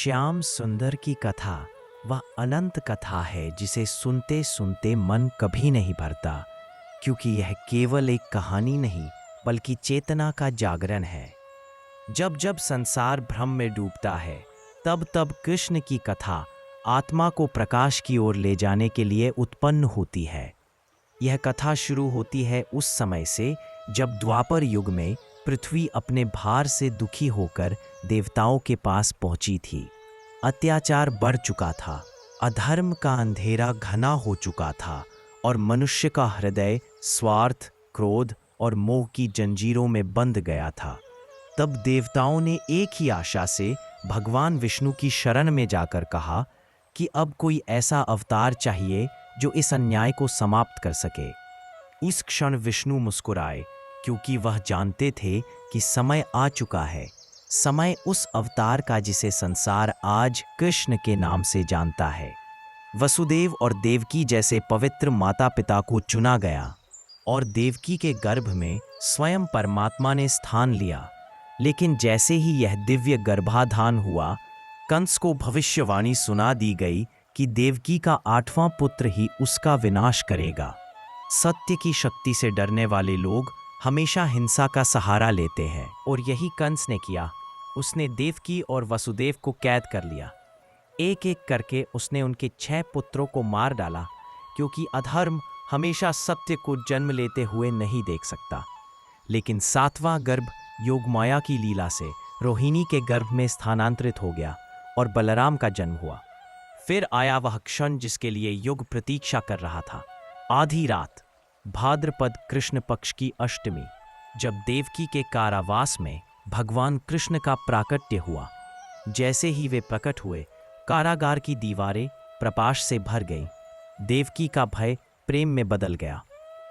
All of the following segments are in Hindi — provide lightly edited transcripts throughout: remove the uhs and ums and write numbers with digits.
श्याम सुंदर की कथा वह अनंत कथा है जिसे सुनते सुनते मन कभी नहीं भरता, क्योंकि यह केवल एक कहानी नहीं बल्कि चेतना का जागरण है। जब जब संसार भ्रम में डूबता है, तब तब कृष्ण की कथा आत्मा को प्रकाश की ओर ले जाने के लिए उत्पन्न होती है। यह कथा शुरू होती है उस समय से जब द्वापर युग में पृथ्वी अपने भार से दुखी होकर देवताओं के पास पहुंची थी। अत्याचार बढ़ चुका था, अधर्म का अंधेरा घना हो चुका था और मनुष्य का हृदय स्वार्थ, क्रोध और मोह की जंजीरों में बंध गया था। तब देवताओं ने एक ही आशा से भगवान विष्णु की शरण में जाकर कहा कि अब कोई ऐसा अवतार चाहिए जो इस अन्याय को समाप्त कर सके। उस क्षण विष्णु मुस्कुराए, क्योंकि वह जानते थे कि समय आ चुका है, समय उस अवतार का जिसे संसार आज कृष्ण के नाम से जानता है। वसुदेव और देवकी जैसे पवित्र माता पिता को चुना गया और देवकी के गर्भ में स्वयं परमात्मा ने स्थान लिया। लेकिन जैसे ही यह दिव्य गर्भाधान हुआ, कंस को भविष्यवाणी सुना दी गई कि देवकी का 8वां पुत्र ही उसका विनाश करेगा। सत्य की शक्ति से डरने वाले लोग हमेशा हिंसा का सहारा लेते हैं, और यही कंस ने किया। उसने देवकी और वसुदेव को कैद कर लिया। एक एक करके उसने उनके 6 पुत्रों को मार डाला, क्योंकि अधर्म हमेशा सत्य को जन्म लेते हुए नहीं देख सकता। लेकिन 7वां गर्भ योगमाया की लीला से रोहिणी के गर्भ में स्थानांतरित हो गया और बलराम का जन्म हुआ। फिर आया वह क्षण जिसके लिए युग प्रतीक्षा कर रहा था। आधी रात, भाद्रपद कृष्ण पक्ष की अष्टमी, जब देवकी के कारावास में भगवान कृष्ण का प्राकट्य हुआ। जैसे ही वे प्रकट हुए, कारागार की दीवारें प्रकाश से भर गईं। देवकी का भय प्रेम में बदल गया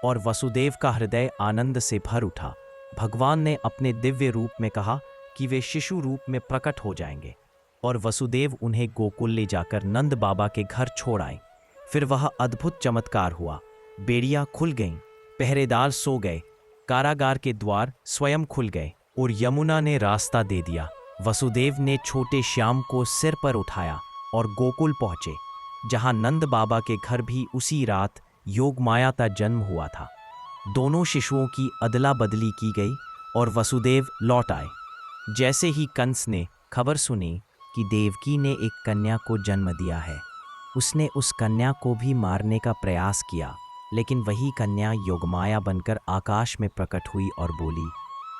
और वसुदेव का हृदय आनंद से भर उठा। भगवान ने अपने दिव्य रूप में कहा कि वे शिशु रूप में प्रकट हो जाएंगे, और वसुदेव उन्हें गोकुल ले जाकर नंद बाबा के घर छोड़ आए। फिर वह अद्भुत चमत्कार हुआ। बेड़ियां खुल गईं, पहरेदार सो गए, कारागार के द्वार स्वयं खुल गए और यमुना ने रास्ता दे दिया। वसुदेव ने छोटे श्याम को सिर पर उठाया और गोकुल पहुंचे, जहां नंद बाबा के घर भी उसी रात योगमाया का जन्म हुआ था। दोनों शिशुओं की अदला बदली की गई और वसुदेव लौट आए। जैसे ही कंस ने खबर सुनी कि देवकी ने एक कन्या को जन्म दिया है, उसने उस कन्या को भी मारने का प्रयास किया। लेकिन वही कन्या योगमाया बनकर आकाश में प्रकट हुई और बोली,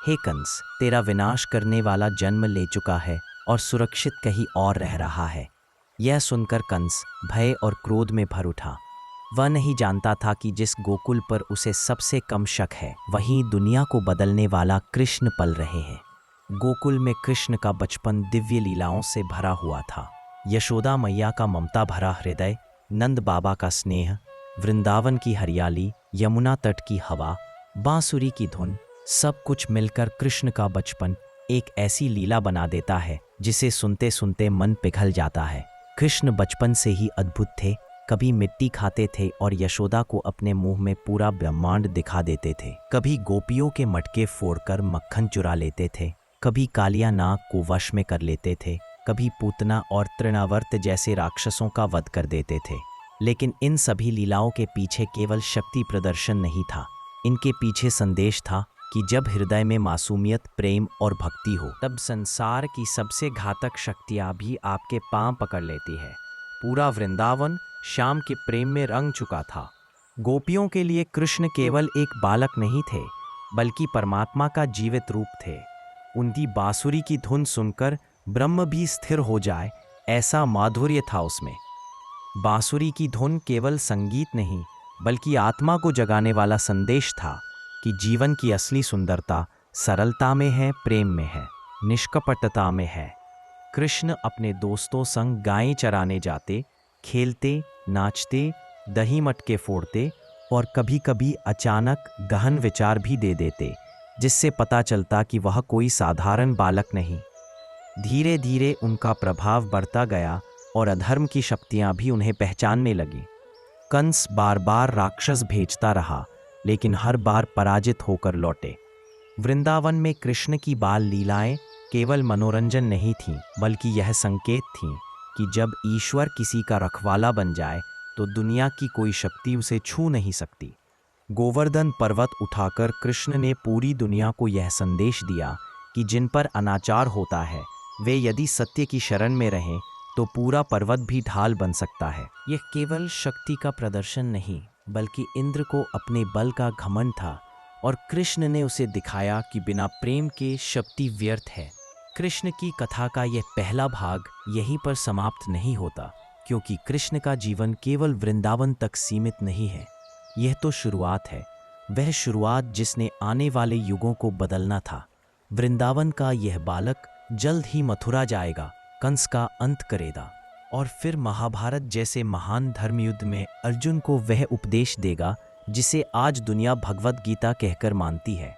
हे कंस, तेरा विनाश करने वाला जन्म ले चुका है और सुरक्षित कहीं और रह रहा है। यह सुनकर कंस भय और क्रोध में भर उठा। वह नहीं जानता था कि जिस गोकुल पर उसे सबसे कम शक है, वहीं दुनिया को बदलने वाला कृष्ण पल रहे हैं। गोकुल में कृष्ण का बचपन दिव्य लीलाओं से भरा हुआ था। यशोदा मैया का ममता भरा हृदय, नंद बाबा का स्नेह, वृंदावन की हरियाली, यमुना तट की हवा, बांसुरी की धुन, सब कुछ मिलकर कृष्ण का बचपन एक ऐसी लीला बना देता है जिसे सुनते सुनते मन पिघल जाता है। कृष्ण बचपन से ही अद्भुत थे। कभी मिट्टी खाते थे और यशोदा को अपने मुंह में पूरा ब्रह्मांड दिखा देते थे। कभी गोपियों के मटके फोड़कर मक्खन चुरा लेते थे। कभी कालिया नाग को वश में कर लेते थे। कभी पूतना और तृणावर्त जैसे राक्षसों का वध कर देते थे। लेकिन इन सभी लीलाओं के पीछे केवल शक्ति प्रदर्शन नहीं था। इनके पीछे संदेश था कि जब हृदय में मासूमियत, प्रेम और भक्ति हो, तब संसार की सबसे घातक शक्तियां भी आपके पांव पकड़ लेती है। पूरा वृंदावन श्याम के प्रेम में रंग चुका था। गोपियों के लिए कृष्ण केवल एक बालक नहीं थे, बल्कि परमात्मा का जीवित रूप थे। उनकी बांसुरी की धुन सुनकर ब्रह्म भी स्थिर हो जाए, ऐसा माधुर्य था उसमें। बांसुरी की धुन केवल संगीत नहीं, बल्कि आत्मा को जगाने वाला संदेश था कि जीवन की असली सुंदरता सरलता में है, प्रेम में है, निष्कपटता में है। कृष्ण अपने दोस्तों संग गायें चराने जाते, खेलते, नाचते, दही मटके फोड़ते और कभी कभी अचानक गहन विचार भी दे देते, जिससे पता चलता कि वह कोई साधारण बालक नहीं। धीरे धीरे उनका प्रभाव बढ़ता गया और अधर्म की शक्तियां भी उन्हें पहचानने लगी। कंस बार बार राक्षस भेजता रहा, लेकिन हर बार पराजित होकर लौटे। वृंदावन में कृष्ण की बाल लीलाएं केवल मनोरंजन नहीं थी, बल्कि यह संकेत थी कि जब ईश्वर किसी का रखवाला बन जाए तो दुनिया की कोई शक्ति उसे छू नहीं सकती। गोवर्धन पर्वत उठाकर कृष्ण ने पूरी दुनिया को यह संदेश दिया कि जिन पर अनाचार होता है वे यदि सत्य की शरण में रहें तो पूरा पर्वत भी ढाल बन सकता है। यह केवल शक्ति का प्रदर्शन नहीं, बल्कि इंद्र को अपने बल का घमंड था और कृष्ण ने उसे दिखाया कि बिना प्रेम के शक्ति व्यर्थ है। कृष्ण की कथा का यह पहला भाग यहीं पर समाप्त नहीं होता, क्योंकि कृष्ण का जीवन केवल वृंदावन तक सीमित नहीं है। यह तो शुरुआत है, वह शुरुआत जिसने आने वाले युगों को बदलना था। वृंदावन का यह बालक जल्द ही मथुरा जाएगा, कंस का अंत करेगा और फिर महाभारत जैसे महान धर्मयुद्ध में अर्जुन को वह उपदेश देगा जिसे आज दुनिया भगवत गीता कहकर मानती है।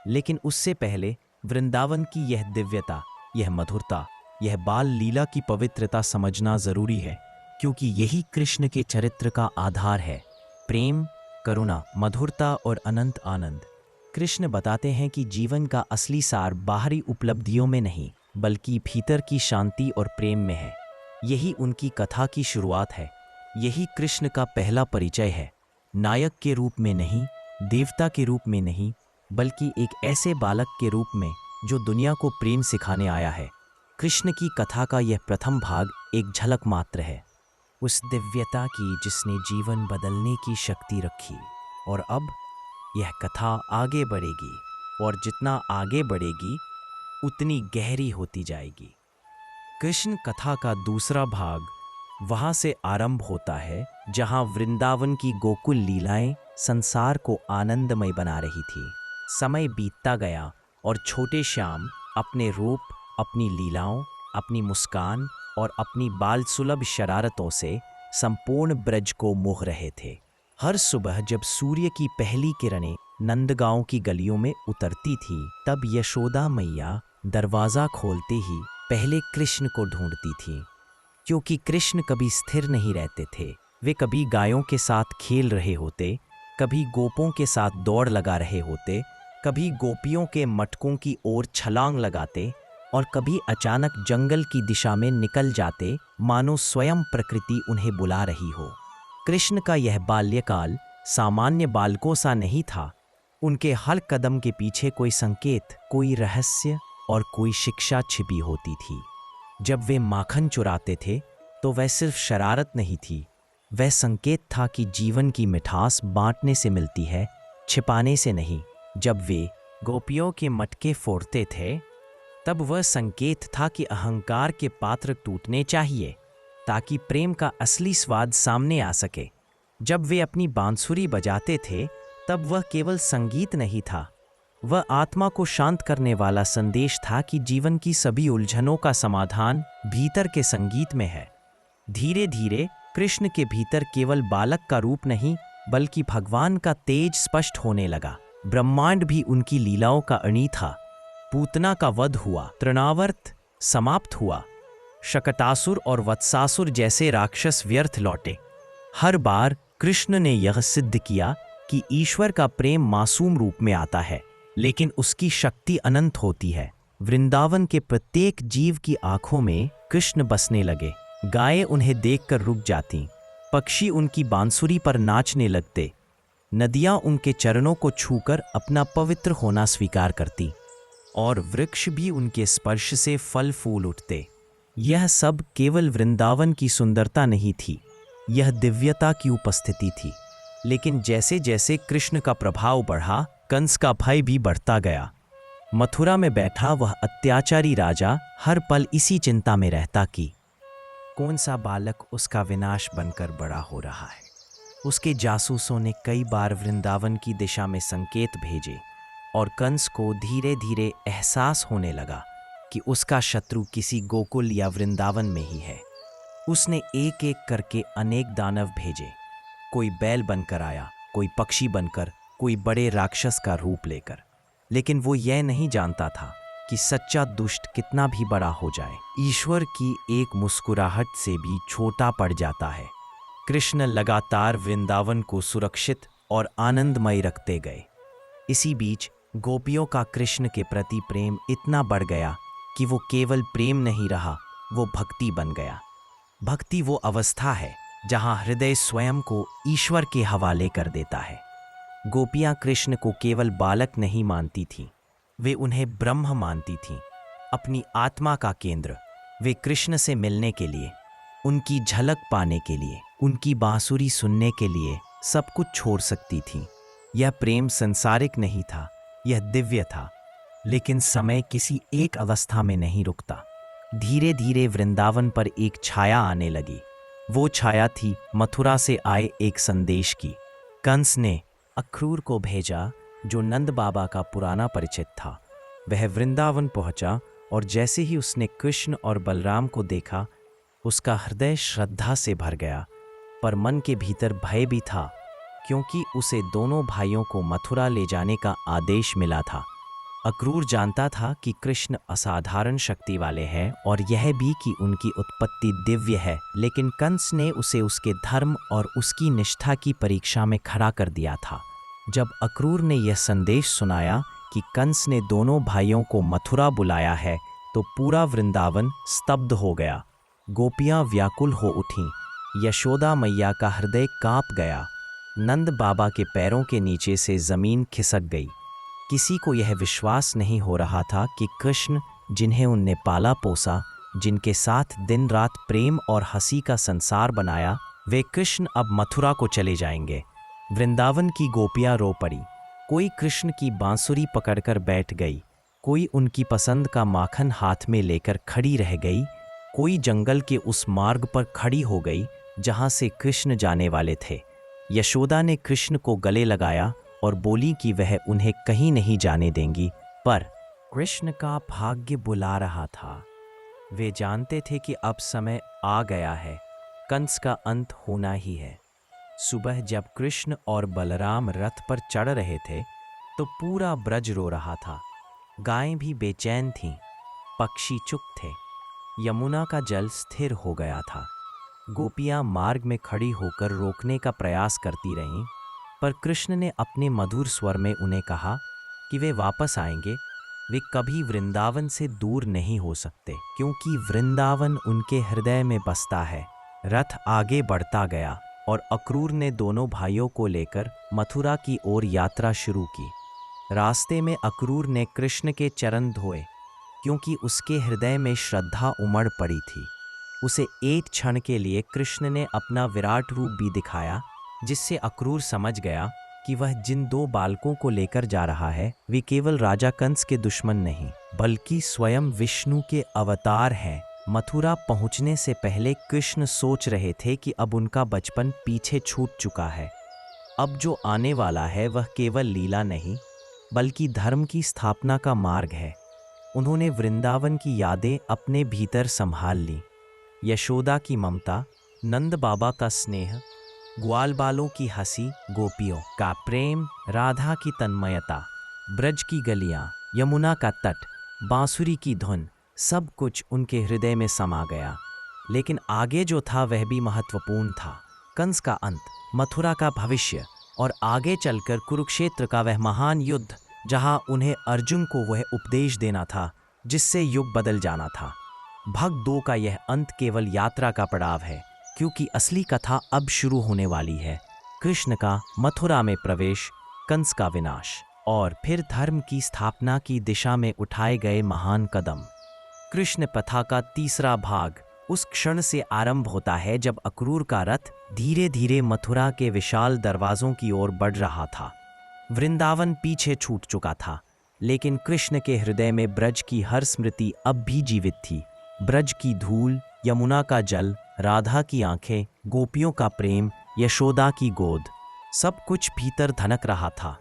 लेकिन उससे पहले वृंदावन की यह दिव्यता, यह मधुरता, यह बाल लीला की पवित्रता समझना जरूरी है, क्योंकि यही कृष्ण के चरित्र का आधार है। प्रेम, करुणा, मधुरता और अनंत आनंद। कृष्ण बताते हैं कि जीवन का असली सार बाहरी उपलब्धियों में नहीं, बल्कि भीतर की शांति और प्रेम में है। यही उनकी कथा की शुरुआत है, यही कृष्ण का पहला परिचय है। नायक के रूप में नहीं, देवता के रूप में नहीं, बल्कि एक ऐसे बालक के रूप में जो दुनिया को प्रेम सिखाने आया है। कृष्ण की कथा का यह प्रथम भाग एक झलक मात्र है, उस दिव्यता की जिसने जीवन बदलने की शक्ति रखी। और अब यह कथा आगे बढ़ेगी, और जितना आगे बढ़ेगी उतनी गहरी होती जाएगी। कृष्ण कथा का दूसरा भाग वहां से आरंभ होता है जहां वृंदावन की गोकुल लीलाएं संसार को आनंदमय बना रही थी। समय बीतता गया और छोटे श्याम अपने रूप, अपनी लीलाओं, अपनी मुस्कान और अपनी बाल सुलभ शरारतों से संपूर्ण ब्रज को मोह रहे थे। हर सुबह जब सूर्य की पहली किरणें नंदगांव की गलियों में उतरती थी, तब यशोदा मैया दरवाजा खोलते ही पहले कृष्ण को ढूंढती थी, क्योंकि कृष्ण कभी स्थिर नहीं रहते थे। वे कभी गायों के साथ खेल रहे होते, कभी गोपों के साथ दौड़ लगा रहे होते, कभी गोपियों के मटकों की ओर छलांग लगाते और कभी अचानक जंगल की दिशा में निकल जाते, मानो स्वयं प्रकृति उन्हें बुला रही हो। कृष्ण का यह बाल्यकाल सामान्य बालकों सा नहीं था। उनके हर कदम के पीछे कोई संकेत, कोई रहस्य और कोई शिक्षा छिपी होती थी। जब वे माखन चुराते थे तो वह सिर्फ शरारत नहीं थी, वह संकेत था कि जीवन की मिठास बांटने से मिलती है, छिपाने से नहीं। जब वे गोपियों के मटके फोड़ते थे तब वह संकेत था कि अहंकार के पात्र टूटने चाहिए, ताकि प्रेम का असली स्वाद सामने आ सके। जब वे अपनी बांसुरी बजाते थे तब वह केवल संगीत नहीं था, वह आत्मा को शांत करने वाला संदेश था कि जीवन की सभी उलझनों का समाधान भीतर के संगीत में है। धीरे धीरे कृष्ण के भीतर केवल बालक का रूप नहीं, बल्कि भगवान का तेज स्पष्ट होने लगा। ब्रह्मांड भी उनकी लीलाओं का अणी था। पूतना का वध हुआ, तृणावर्त समाप्त हुआ, शकटासुर और वत्सासुर जैसे राक्षस व्यर्थ लौटे। हर बार कृष्ण ने यह सिद्ध किया कि ईश्वर का प्रेम मासूम रूप में आता है, लेकिन उसकी शक्ति अनंत होती है। वृंदावन के प्रत्येक जीव की आंखों में कृष्ण बसने लगे। गायें उन्हें देखकर रुक जातीं, पक्षी उनकी बांसुरी पर नाचने लगते, नदियां उनके चरणों को छूकर अपना पवित्र होना स्वीकार करती, और वृक्ष भी उनके स्पर्श से फल फूल उठते। यह सब केवल वृंदावन की सुंदरता नहीं थी, यह दिव्यता की उपस्थिति थी। लेकिन जैसे जैसे कृष्ण का प्रभाव बढ़ा, कंस का भय भी बढ़ता गया। मथुरा में बैठा वह अत्याचारी राजा हर पल इसी चिंता में रहता कि कौन सा बालक उसका विनाश बनकर बड़ा हो रहा है। उसके जासूसों ने कई बार वृंदावन की दिशा में संकेत भेजे, और कंस को धीरे धीरे एहसास होने लगा कि उसका शत्रु किसी गोकुल या वृंदावन में ही है। उसने एक एक करके अनेक दानव भेजे। कोई बैल बनकर आया, कोई पक्षी बनकर, कोई बड़े राक्षस का रूप लेकर। लेकिन वो यह नहीं जानता था कि सच्चा दुष्ट कितना भी बड़ा हो जाए, ईश्वर की एक मुस्कुराहट से भी छोटा पड़ जाता है। कृष्ण लगातार वृंदावन को सुरक्षित और आनंदमय रखते गए। इसी बीच गोपियों का कृष्ण के प्रति प्रेम इतना बढ़ गया कि वो केवल प्रेम नहीं रहा, वो भक्ति बन गया। भक्ति वो अवस्था है जहां हृदय स्वयं को ईश्वर के हवाले कर देता है। गोपियां कृष्ण को केवल बालक नहीं मानती थीं, वे उन्हें ब्रह्म मानती थीं, अपनी आत्मा का केंद्र। वे कृष्ण से मिलने के लिए, उनकी झलक पाने के लिए, उनकी बांसुरी सुनने के लिए सब कुछ छोड़ सकती थीं। यह प्रेम संसारिक नहीं था, यह दिव्य था। लेकिन समय किसी एक अवस्था में नहीं रुकता। धीरे धीरे वृंदावन पर एक छाया आने लगी। वो छाया थी मथुरा से आए एक संदेश की। कंस ने अक्रूर को भेजा, जो नंद बाबा का पुराना परिचित था। वह वृंदावन पहुंचा और जैसे ही उसने कृष्ण और बलराम को देखा, उसका हृदय श्रद्धा से भर गया, पर मन के भीतर भय भी था, क्योंकि उसे दोनों भाइयों को मथुरा ले जाने का आदेश मिला था। अक्रूर जानता था कि कृष्ण असाधारण शक्ति वाले हैं और यह भी कि उनकी उत्पत्ति दिव्य है, लेकिन कंस ने उसे उसके धर्म और उसकी निष्ठा की परीक्षा में खड़ा कर दिया था। जब अक्रूर ने यह संदेश सुनाया कि कंस ने दोनों भाइयों को मथुरा बुलाया है, तो पूरा वृंदावन स्तब्ध हो गया। गोपियां व्याकुल हो उठीं, यशोदा मैया का हृदय कांप गया। नंद बाबा के पैरों के नीचे से जमीन खिसक गई। किसी को यह विश्वास नहीं हो रहा था कि कृष्ण, जिन्हें उनने पाला पोसा, जिनके साथ दिन रात प्रेम और हंसी का संसार बनाया, वे कृष्ण अब मथुरा को चले जाएंगे। वृंदावन की गोपियां रो पड़ी। कोई कृष्ण की बांसुरी पकड़कर बैठ गई, कोई उनकी पसंद का माखन हाथ में लेकर खड़ी रह गई, कोई जंगल के उस मार्ग पर खड़ी हो गई जहां से कृष्ण जाने वाले थे। यशोदा ने कृष्ण को गले लगाया और बोली कि वह उन्हें कहीं नहीं जाने देंगी, पर कृष्ण का भाग्य बुला रहा था। वे जानते थे कि अब समय आ गया है, कंस का अंत होना ही है। सुबह जब कृष्ण और बलराम रथ पर चढ़ रहे थे, तो पूरा ब्रज रो रहा था। गायें भी बेचैन थीं, पक्षी चुप थे। यमुना का जल स्थिर हो गया था। गोपियां मार्ग में खड़ी होकर रोकने का प्रयास करती रहीं, पर कृष्ण ने अपने मधुर स्वर में उन्हें कहा कि वे वापस आएंगे। वे कभी वृंदावन से दूर नहीं हो सकते, क्योंकि वृंदावन उनके हृदय में बसता है। रथ आगे बढ़ता गया और अक्रूर ने दोनों भाइयों को लेकर मथुरा की ओर यात्रा शुरू की। रास्ते में अक्रूर ने कृष्ण के चरण धोए, क्योंकि उसके हृदय में श्रद्धा उमड़ पड़ी थी। उसे एक क्षण के लिए कृष्ण ने अपना विराट रूप भी दिखाया, जिससे अक्रूर समझ गया कि वह जिन दो बालकों को लेकर जा रहा है, वे केवल राजा कंस के दुश्मन नहीं, बल्कि स्वयं विष्णु के अवतार हैं। मथुरा पहुंचने से पहले कृष्ण सोच रहे थे कि अब उनका बचपन पीछे छूट चुका है। अब जो आने वाला है वह केवल लीला नहीं, बल्कि धर्म की स्थापना का मार्ग है। उन्होंने वृंदावन की यादें अपने भीतर संभाल ली। यशोदा की ममता, नंद बाबा का स्नेह, ग्वाल बालों की हंसी, गोपियों का प्रेम, राधा की तन्मयता, ब्रज की गलियां, यमुना का तट, बांसुरी की धुन, सब कुछ उनके हृदय में समा गया। लेकिन आगे जो था वह भी महत्वपूर्ण था। कंस का अंत, मथुरा का भविष्य और आगे चलकर कुरुक्षेत्र का वह महान युद्ध, जहां उन्हें अर्जुन को वह उपदेश देना था जिससे युग बदल जाना था। भाग 2 का यह अंत केवल यात्रा का पड़ाव है, क्योंकि असली कथा अब शुरू होने वाली है। कृष्ण का मथुरा में प्रवेश, कंस का विनाश और फिर धर्म की स्थापना की दिशा में उठाए गए महान कदम। कृष्ण कथा का तीसरा भाग उस क्षण से आरंभ होता है जब अक्रूर का रथ धीरे धीरे मथुरा के विशाल दरवाजों की ओर बढ़ रहा था। वृंदावन पीछे छूट चुका था, लेकिन कृष्ण के हृदय में ब्रज की हर स्मृति अब भी जीवित थी। ब्रज की धूल, यमुना का जल, राधा की आंखें, गोपियों का प्रेम, यशोदा की गोद, सब कुछ भीतर धनक रहा था।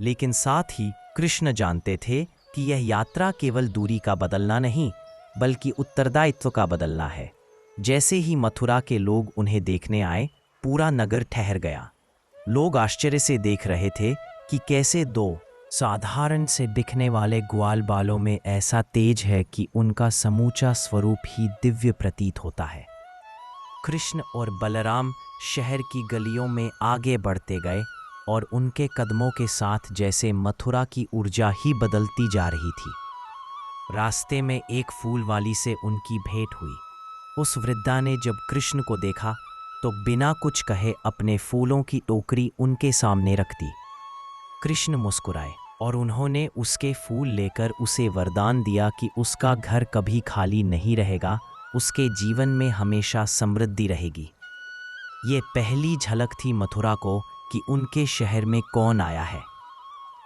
लेकिन साथ ही कृष्ण जानते थे कि यह यात्रा केवल दूरी का बदलना नहीं, बल्कि उत्तरदायित्व का बदलना है। जैसे ही मथुरा के लोग उन्हें देखने आए, पूरा नगर ठहर गया। लोग आश्चर्य से देख रहे थे कि कैसे दो साधारण से दिखने वाले ग्वाल बालों में ऐसा तेज है कि उनका समूचा स्वरूप ही दिव्य प्रतीत होता है। कृष्ण और बलराम शहर की गलियों में आगे बढ़ते गए और उनके कदमों के साथ जैसे मथुरा की ऊर्जा ही बदलती जा रही थी। रास्ते में एक फूल वाली से उनकी भेंट हुई। उस वृद्धा ने जब कृष्ण को देखा तो बिना कुछ कहे अपने फूलों की टोकरी उनके सामने रख दी। कृष्ण मुस्कुराए और उन्होंने उसके फूल लेकर उसे वरदान दिया कि उसका घर कभी खाली नहीं रहेगा, उसके जीवन में हमेशा समृद्धि रहेगी। ये पहली झलक थी मथुरा को कि उनके शहर में कौन आया है।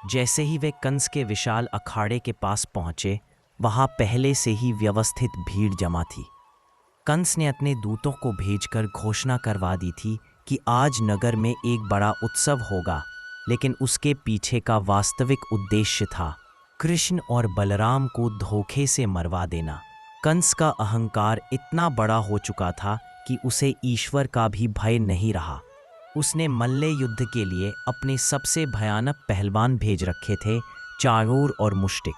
जैसे ही वे कंस के विशाल अखाड़े के पास पहुंचे, वहां पहले से ही व्यवस्थित भीड़ जमा थी। कंस ने अपने दूतों को भेजकर घोषणा करवा दी थी कि आज नगर में एक बड़ा उत्सव होगा, लेकिन उसके पीछे का वास्तविक उद्देश्य था कृष्ण और बलराम को धोखे से मरवा देना। कंस का अहंकार इतना बड़ा हो चुका था कि उसे ईश्वर का भी भय नहीं रहा। उसने मल्ल युद्ध के लिए अपने सबसे भयानक पहलवान भेज रखे थे, चाणूर और मुष्टिक।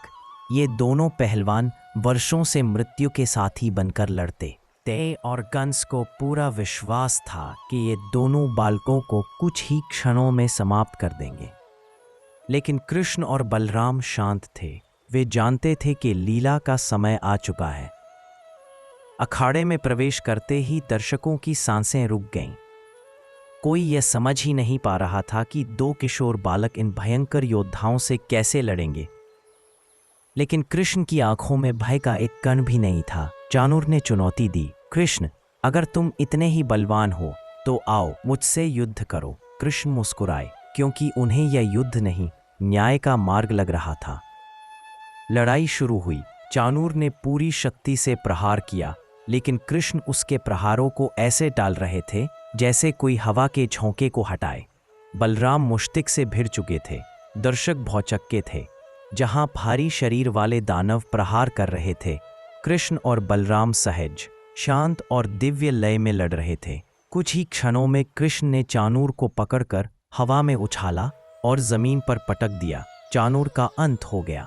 ये दोनों पहलवान वर्षों से मृत्यु के साथी बनकर लड़ते थे और कंस को पूरा विश्वास था कि ये दोनों बालकों को कुछ ही क्षणों में समाप्त कर देंगे। लेकिन कृष्ण और बलराम शांत थे। वे जानते थे कि लीला का समय आ चुका है। अखाड़े में प्रवेश करते ही दर्शकों की सांसें रुक गईं। कोई यह समझ ही नहीं पा रहा था कि दो किशोर बालक इन भयंकर योद्धाओं से कैसे लड़ेंगे। लेकिन कृष्ण की आंखों में भय का एक कण भी नहीं था। चाणूर ने चुनौती दी, कृष्ण, अगर तुम इतने ही बलवान हो तो आओ मुझसे युद्ध करो। कृष्ण मुस्कुराए, क्योंकि उन्हें यह युद्ध नहीं, न्याय का मार्ग लग रहा था। लड़ाई शुरू हुई। चाणूर ने पूरी शक्ति से प्रहार किया, लेकिन कृष्ण उसके प्रहारों को ऐसे टाल रहे थे जैसे कोई हवा के झोंके को हटाए। बलराम मुश्तिक से भिड़ चुके थे। दर्शक भौचक्के थे। जहां भारी शरीर वाले दानव प्रहार कर रहे थे, कृष्ण और बलराम सहज, शांत और दिव्य लय में लड़ रहे थे। कुछ ही क्षणों में कृष्ण ने चाणूर को पकड़कर हवा में उछाला और जमीन पर पटक दिया। चाणूर का अंत हो गया।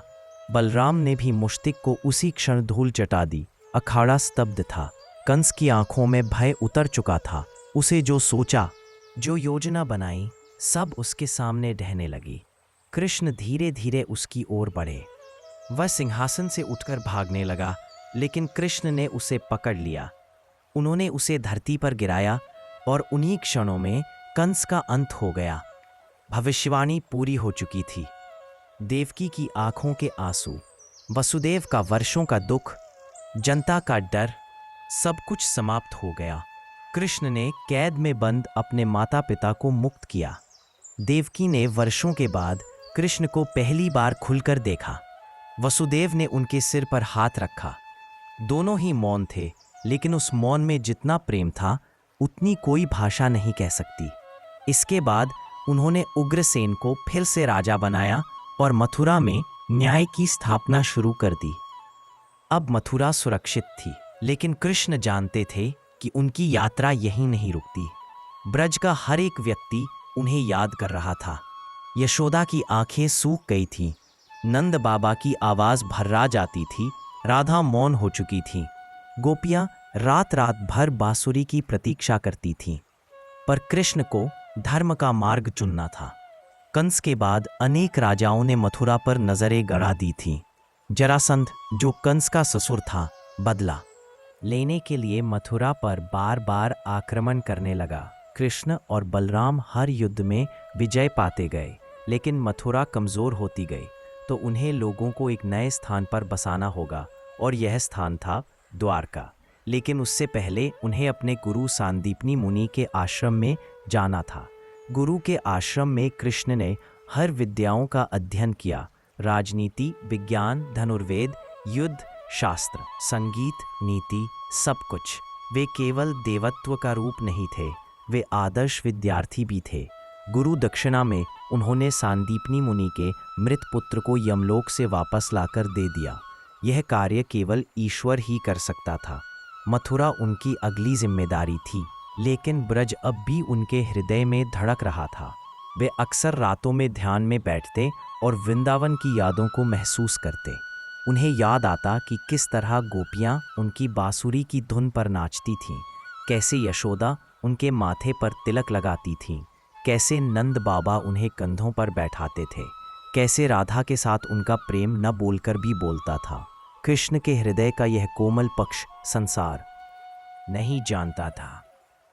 बलराम ने भी मुश्तिक को उसी क्षण धूल चटा दी। अखाड़ा स्तब्ध था। कंस की आंखों में भय उतर चुका था। उसे जो सोचा, जो योजना बनाई, सब उसके सामने ढहने लगी। कृष्ण धीरे धीरे उसकी ओर बढ़े। वह सिंहासन से उठकर भागने लगा, लेकिन कृष्ण ने उसे पकड़ लिया। उन्होंने उसे धरती पर गिराया और उन्हीं क्षणों में कंस का अंत हो गया। भविष्यवाणी पूरी हो चुकी थी। देवकी की आंखों के आंसू, वसुदेव का वर्षों का दुख, जनता का डर, सब कुछ समाप्त हो गया। कृष्ण ने कैद में बंद अपने माता पिता को मुक्त किया। देवकी ने वर्षों के बाद कृष्ण को पहली बार खुलकर देखा। वसुदेव ने उनके सिर पर हाथ रखा। दोनों ही मौन थे, लेकिन उस मौन में जितना प्रेम था उतनी कोई भाषा नहीं कह सकती। इसके बाद उन्होंने उग्रसेन को फिर से राजा बनाया और मथुरा में न्याय की स्थापना शुरू कर दी। अब मथुरा सुरक्षित थी, लेकिन कृष्ण जानते थे कि उनकी यात्रा यहीं नहीं रुकती। ब्रज का हर एक व्यक्ति उन्हें याद कर रहा था। यशोदा की आंखें सूख गई थीं, नंद बाबा की आवाज भर्रा जाती थी, राधा मौन हो चुकी थी। गोपियां रात रात भर बांसुरी की प्रतीक्षा करती थीं। पर कृष्ण को धर्म का मार्ग चुनना था। कंस के बाद अनेक राजाओं ने मथुरा पर नजरें गड़ा दी थीं। जरासंध, जो कंस का ससुर था, बदला लेने के लिए मथुरा पर बार बार आक्रमण करने लगा। कृष्ण और बलराम हर युद्ध में विजय पाते गए, लेकिन मथुरा कमजोर होती गई। तो उन्हें लोगों को एक नए स्थान पर बसाना होगा, और यह स्थान था द्वारका। लेकिन उससे पहले उन्हें अपने गुरु सांदीपनी मुनि के आश्रम में जाना था। गुरु के आश्रम में कृष्ण ने हर विद्याओं का अध्ययन किया, राजनीति, विज्ञान, धनुर्वेद, युद्ध, शास्त्र, संगीत, नीति, सब कुछ। वे केवल देवत्व का रूप नहीं थे, वे आदर्श विद्यार्थी भी थे। गुरु दक्षिणा में उन्होंने सांदीपनी मुनि के मृत पुत्र को यमलोक से वापस लाकर दे दिया। यह कार्य केवल ईश्वर ही कर सकता था। मथुरा उनकी अगली जिम्मेदारी थी, लेकिन ब्रज अब भी उनके हृदय में धड़क रहा था। वे अक्सर रातों में ध्यान में बैठते और वृंदावन की यादों को महसूस करते। उन्हें याद आता कि किस तरह गोपियाँ उनकी बांसुरी की धुन पर नाचती थीं, कैसे यशोदा उनके माथे पर तिलक लगाती थीं, कैसे नंद बाबा उन्हें कंधों पर बैठाते थे, कैसे राधा के साथ उनका प्रेम न बोलकर भी बोलता था। कृष्ण के हृदय का यह कोमल पक्ष संसार नहीं जानता था।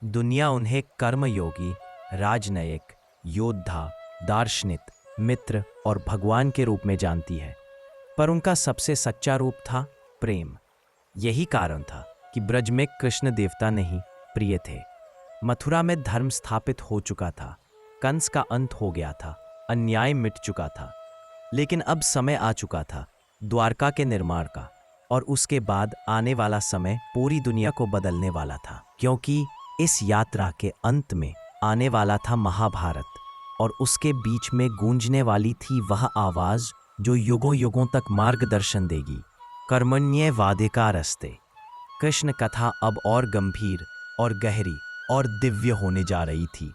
दुनिया उन्हें कर्मयोगी, राजनयिक, योद्धा, दार्शनिक, मित्र और भगवान के रूप में जानती है, पर उनका सबसे सच्चा रूप था प्रेम। यही कारण था कि ब्रज में कृष्ण देवता नहीं प्रिय थे। मथुरा में धर्म स्थापित हो चुका था, कंस का अंत हो गया था, अन्याय मिट चुका था। लेकिन अब समय आ चुका था द्वारका के निर्माण का, और उसके बाद आने वाला समय पूरी दुनिया को बदलने वाला था, क्योंकि इस यात्रा के अंत में आने वाला था महाभारत, और उसके बीच में गूंजने वाली थी वह आवाज जो युगों युगों तक मार्गदर्शन देगी। कर्मण्येवाधिकारस्ते। कृष्ण कथा अब और गंभीर और गहरी और दिव्य होने जा रही थी।